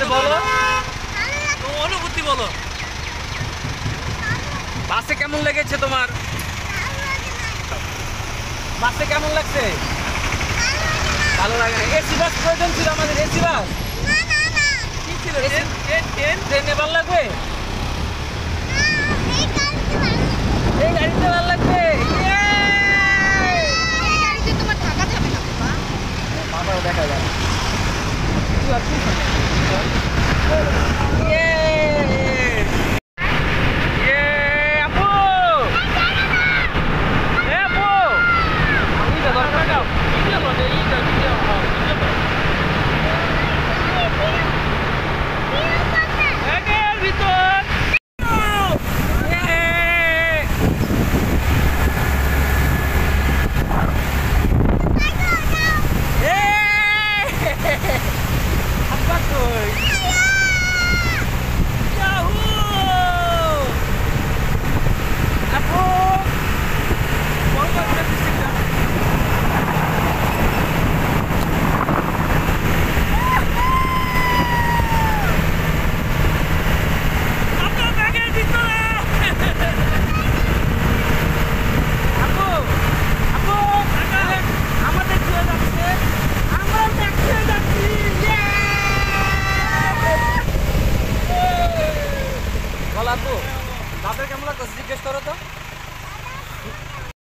লাগছে বলো, তোমার অনুভূতি বলো। বাসে কেমন লেগেছে তোমার? বাসে কেমন লাগছে? ভালো লাগে না। এসি বাস প্রয়োজন ছিল আমাদের, এসি বাস কি ছিল? ট্রেনে ভালো লাগবে, এই গাড়িতে ভালো লাগবে। মাথাও দেখা যায় আপু, দাঁতের কেমন লাগতো জিজ্ঞেস করো তো।